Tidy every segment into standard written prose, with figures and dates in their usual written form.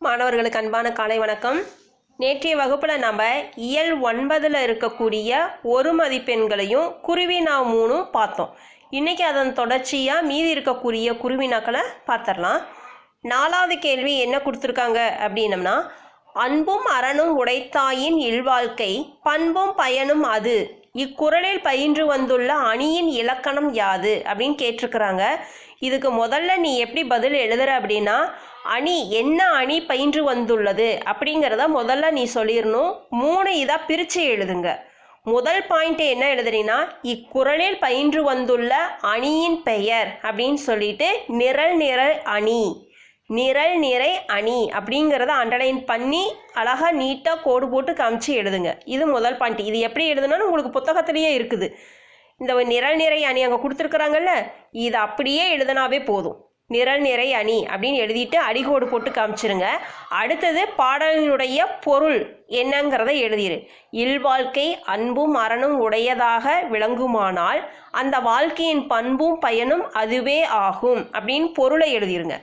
மாணவர்களுக்கு அன்பான காலை வணக்கம். நேற்றைய வகுப்பில் நம்ம இயல் 9 இருக்கக்கூடிய ஒரு மதிப்பெண்களையும் குருவினா 3 பார்த்தோம். இன்றைக்கி அதன் தொடர்ச்சியாக மீதி இருக்கக்கூடிய குருவினாக்களை பார்த்துடலாம். 4வது கேள்வி என்ன கொடுத்துருக்காங்க அப்படின்னம்னா, அன்பும் அறனும் உடைத்தாயின் இல்வாழ்க்கை பண்பும் பயனும் அது இக்குறளில் பயின்று வந்துள்ள அணியின் இலக்கணம் யாது அப்படின்னு கேட்டிருக்கிறாங்க. இதுக்கு முதல்ல நீ எப்படி பதில் எழுதுற அப்படின்னா, அணி என்ன அணி பயின்று வந்துள்ளது அப்படிங்கிறத முதல்ல நீ சொல்லிடணும். 3 இதாக பிரித்து எழுதுங்க. முதல் பாயிண்ட் என்ன எழுதுறீங்கன்னா, இக்குறளில் பயின்று வந்துள்ள அணியின் பெயர் அப்படின்னு சொல்லிட்டு நிரல் நிறை அணி அப்படிங்கிறத அண்டர்லைன் பண்ணி அழகாக நீட்டாக கோடு போட்டு காமிச்சு எழுதுங்க. இது முதல் பாயிண்ட். இது எப்படி எழுதுனாலும் உங்களுக்கு புத்தகத்திலேயே இருக்குது. இந்த நிரல் நிறை அணி அங்கே கொடுத்துருக்குறாங்கல்ல, இது அப்படியே எழுதுனாவே போதும். நிரல் நிறை அணி அப்படின்னு எழுதிட்டு அடிகோடு போட்டு காமிச்சிருங்க. அடுத்தது பாடலினுடைய பொருள் என்னங்கிறத எழுதிரு. இல்வாழ்க்கை அன்பும் அறனும் உடையதாக விளங்குமானால் அந்த வாழ்க்கையின் பண்பும் பயனும் அதுவே ஆகும் அப்படின்னு பொருளை எழுதிருங்க.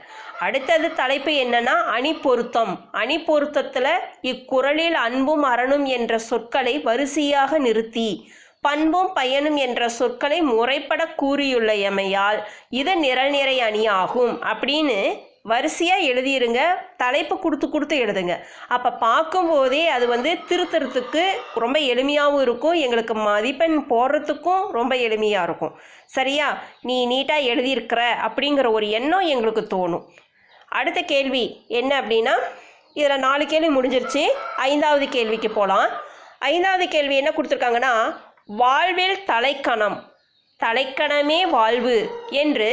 அடுத்தது தலைப்பு என்னன்னா, அணி பொருத்தம். அணி பொருத்தத்தில் இக்குறளில் அன்பும் அறனும் என்ற சொற்களை வரிசையாக நிறுத்தி பண்பும் பயனும் என்ற சொற்களை முறைப்பட கூறியுள்ளமையால் இது நிரல் நிறை அணி ஆகும் அப்படின்னு வரிசையாக எழுதிருங்க. தலைப்பு கொடுத்து எழுதுங்க. அப்போ பார்க்கும்போதே அது திருத்தறதுக்கு ரொம்ப எளிமையாகவும் இருக்கும், எங்களுக்கு மதிப்பெண் போடுறதுக்கும் ரொம்ப எளிமையாக இருக்கும். சரியா? நீ நீட்டாக எழுதியிருக்கிற அப்படிங்கிற ஒரு எண்ணம் எங்களுக்கு தோணும். அடுத்த கேள்வி என்ன அப்படின்னா, இதில் 4 கேள்வி முடிஞ்சிருச்சு. 5வது கேள்விக்கு போகலாம். 5வது கேள்வி என்ன கொடுத்துருக்காங்கன்னா, வாழ்வில் தலைக்கணமே வாழ்வு என்று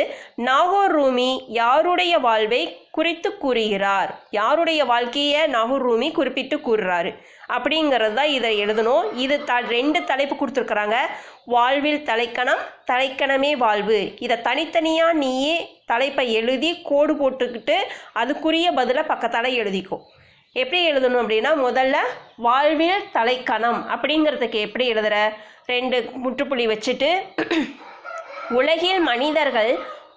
நாகூர் ரூமி யாருடைய வாழ்வை குறித்து கூறுகிறார்? யாருடைய வாழ்க்கையை நாகூர் ரூமி குறிப்பிட்டு கூறுறாரு அப்படிங்கிறது தான் இதை எழுதணும். இது 2 தலைப்பு கொடுத்துருக்குறாங்க. வாழ்வில் தலைக்கணமே வாழ்வு. இதை தனித்தனியாக நீயே தலைப்பை எழுதி கோடு போட்டுக்கிட்டு அதுக்குரிய பதிலை பக்கத்தால் எழுதிக்கும். எப்படி எழுதணும் அப்படின்னா, முதல்ல வாழ்வில் தலைக்கணம் அப்படிங்கிறதுக்கு எப்படி எழுதுகிற, 2 முற்றுப்புள்ளி வச்சுட்டு, உலகில் மனிதர்கள்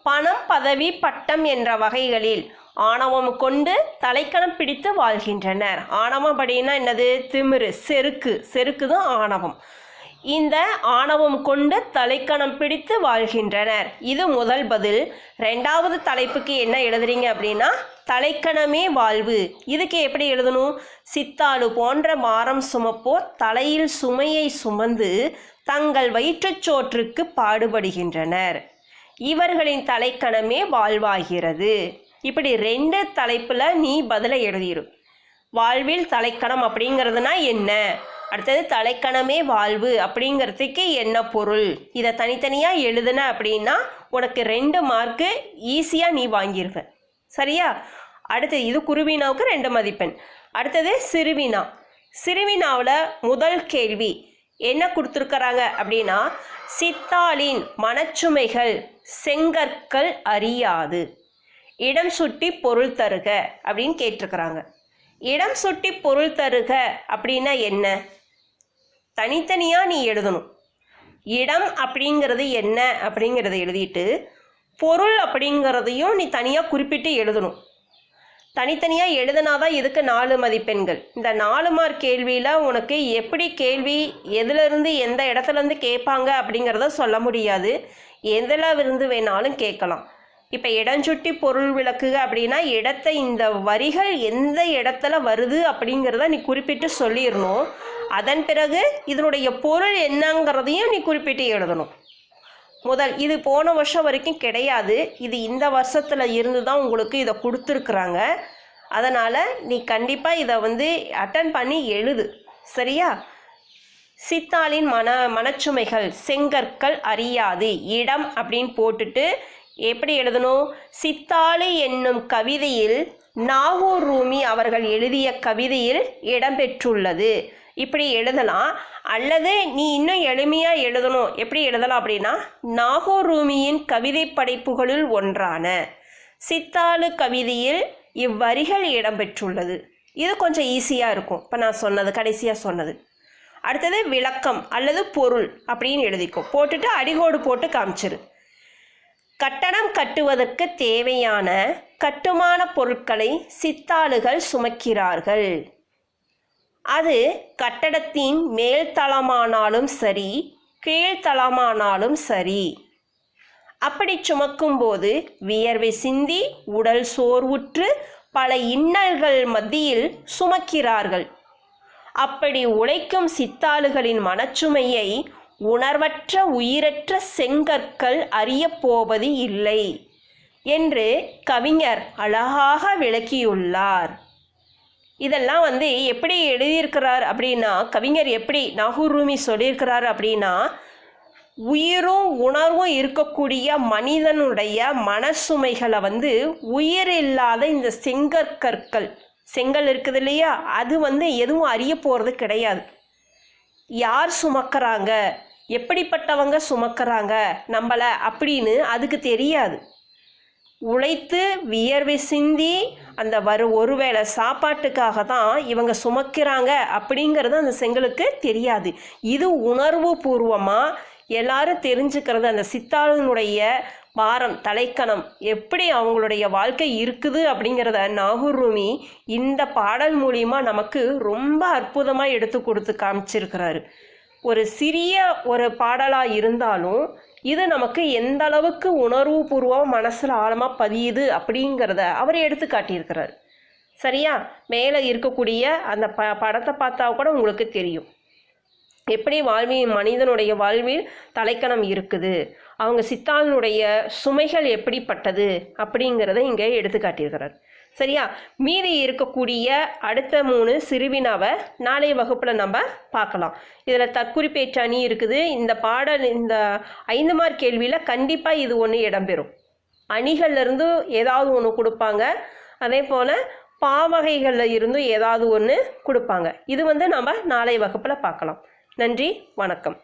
பணம் பதவி பட்டம் என்ற வகைகளில் ஆணவம் கொண்டு தலைக்கணம் பிடித்து வாழ்கின்றனர். ஆணவம் அப்படின்னா என்னது? திமிரு, செருக்கு தான் ஆணவம். இந்த ஆணவம் கொண்டு தலைக்கணம் பிடித்து வாழ்கின்றனர். இது முதல் பதில். 2வது தலைப்புக்கு என்ன எழுதுறீங்க அப்படின்னா, தலைக்கணமே வாழ்வு. இதுக்கு எப்படி எழுதணும்? சித்தாளு போன்ற பாரம் சுமப்போர் தலையில் சுமையை சுமந்து தங்கள் வயிற்றுச்சோற்றுக்கு பாடுபடுகின்றனர். இவர்களின் தலைக்கணமே வாழ்வாகிறது. இப்படி 2 தலைப்பில் நீ பதிலை எழுதிடும். வாழ்வில் தலைக்கணம் அப்படிங்கிறதுனா என்ன, அடுத்தது தலைக்கணமே வாழ்வு அப்படிங்கிறதுக்கு என்ன பொருள், இதை தனித்தனியாக எழுதுன அப்படின்னா உனக்கு 2 மார்க்கு ஈஸியாக நீ வாங்கிடுவ. சரியா? அடுத்தது இது குருவினாவுக்கு 2 மதிப்பெண். அடுத்தது சிறுவினாவில் முதல் கேள்வி என்ன கொடுத்துருக்குறாங்க அப்படின்னா, சித்தாளின் மனச்சுமைகள் செங்கற்கள் அறியாது இடம் சுட்டி பொருள் தருக அப்படின்னு கேட்டிருக்கிறாங்க. இடம் சுட்டி பொருள் தருக அப்படின்னா என்ன? தனித்தனியாக நீ எழுதணும். இடம் அப்படிங்கிறது என்ன அப்படிங்கிறத எழுதிட்டு பொருள் அப்படிங்கிறதையும் நீ தனியாக குறிப்பிட்டு எழுதணும். தனித்தனியாக எழுதினாதான் இதுக்கு 4 மதிப்பெண்கள். இந்த 4 மார்க் கேள்வியில் உனக்கு எப்படி கேள்வி எதுலேருந்து எந்த இடத்துலேருந்து கேட்பாங்க அப்படிங்கிறத சொல்ல முடியாது. எதில் இருந்து வேணாலும் கேட்கலாம். இப்போ இடஞ்சுட்டி பொருள் விளக்குக அப்படின்னா இடத்தை, இந்த வரிகள் எந்த இடத்துல வருது அப்படிங்கிறத நீ குறிப்பிட்டு சொல்லிடணும். அதன் பிறகு இதனுடைய பொருள் என்னங்கிறதையும் நீ குறிப்பிட்டு எழுதணும். இது போன வருஷம் வரைக்கும் கிடையாது. இது இந்த வருஷத்தில் இருந்து தான் உங்களுக்கு இதை கொடுத்துருக்குறாங்க. அதனால் நீ கண்டிப்பாக இதை அட்டன் பண்ணி எழுது. சரியா? சித்தாளின் மனச்சுமைகள் செங்கற்கள் அறியாது இடம் அப்படின்னு போட்டுட்டு எப்படி எழுதணும்? சித்தாளு என்னும் கவிதையில் நாகூர் ரூமி அவர்கள் எழுதிய கவிதையில் இடம்பெற்றுள்ளது. இப்படி எழுதலாம். அல்லது நீ இன்னும் எளிமையாக எழுதணும். எப்படி எழுதலாம் அப்படின்னா, நாகூர் ரூமியின் கவிதை படைப்புகளுள் ஒன்றான சித்தாளு கவிதையில் இவ்வரிகள் இடம்பெற்றுள்ளது. இது கொஞ்சம் ஈஸியாக இருக்கும். இப்போ நான் சொன்னது, கடைசியாக சொன்னது. அடுத்தது விளக்கம் அல்லது பொருள் அப்படின்னு எழுதிக்கும். போட்டுட்டு அடிகோடு போட்டு காமிச்சிரு. கட்டடம் கட்டுவதற்கு தேவையான கட்டுமான பொருட்களை சித்தாளுகள் சுமக்கிறார்கள். அது கட்டடத்தின் மேல்தளமானாலும் சரி, கீழ்த்தளமானாலும் சரி. அப்படி சுமக்கும்போது வியர்வை சிந்தி உடல் சோர்வுற்று பல இன்னல்கள் மத்தியில் சுமக்கிறார்கள். அப்படி உழைக்கும் சித்தாளுகளின் மனச்சுமையை உணர்வற்ற உயிரற்ற செங்கற்கள் அறியப் போவது இல்லை என்று கவிஞர் அழகாக விளக்கியுள்ளார். இதெல்லாம் எப்படி எழுதியிருக்கிறார் அப்படின்னா, கவிஞர் எப்படி நாகூர் ரூமி சொல்லியிருக்கிறார் அப்படின்னா, உயிரும் உணர்வும் இருக்கக்கூடிய மனிதனுடைய மனசுமைகளை உயிர் இல்லாத இந்த செங்கற்கற்கள், செங்கல் இருக்குது இல்லையா, அது எதுவும் அறிய போகிறது கிடையாது. யார் சுமக்கிறாங்க, எப்படிப்பட்டவங்க சுமக்கிறாங்க நம்மளை அப்படின்னு அதுக்கு தெரியாது. உழைத்து வியர்வை சிந்தி அந்த ஒருவேளை சாப்பாட்டுக்காக தான் இவங்க சுமக்கிறாங்க அப்படிங்கிறது அந்த செங்கலுக்கு தெரியாது. இது உணர்வு பூர்வமாக எல்லாரும் தெரிஞ்சுக்கிறது. அந்த சித்தாளனுடைய பாரம், தலைக்கணம், எப்படி அவங்களுடைய வாழ்க்கை இருக்குது அப்படிங்கிறத நாகூர் ரூமி இந்த பாடல் மூலிமா நமக்கு ரொம்ப அற்புதமாக எடுத்து கொடுத்து காமிச்சிருக்கிறாரு. ஒரு சிறிய ஒரு பாடலாக இருந்தாலும் இது நமக்கு எந்த அளவுக்கு உணர்வு பூர்வம் மனசில் ஆழமாக பதியுது அப்படிங்கிறத அவர் எடுத்து காட்டியிருக்கிறார். சரியா? மேலே இருக்கக்கூடிய அந்த படத்தை பார்த்தா கூட உங்களுக்கு தெரியும் எப்படி மனிதனுடைய வாழ்வில் தலைக்கணம் இருக்குது, அவங்க சித்தாளனுடைய சுமைகள் எப்படிப்பட்டது அப்படிங்கிறத இங்கே எடுத்து காட்டியிருக்கிறார். சரியா? மீதி இருக்கக்கூடிய அடுத்த 3 சிறுவினாவை நாளைய வகுப்பில் நம்ம பார்க்கலாம். இதில் தற்குறிப்பேற்று அணி இருக்குது. இந்த பாடல் இந்த 5 மார்க் கேள்வியில் கண்டிப்பாக இது ஒன்று இடம்பெறும். அணிகள்லேருந்து ஏதாவது ஒன்று கொடுப்பாங்க, அதே போல் பாவகைகளில் இருந்தும் ஏதாவது ஒன்று கொடுப்பாங்க. இது நம்ம நாளைய வகுப்பில் பார்க்கலாம். நன்றி, வணக்கம்.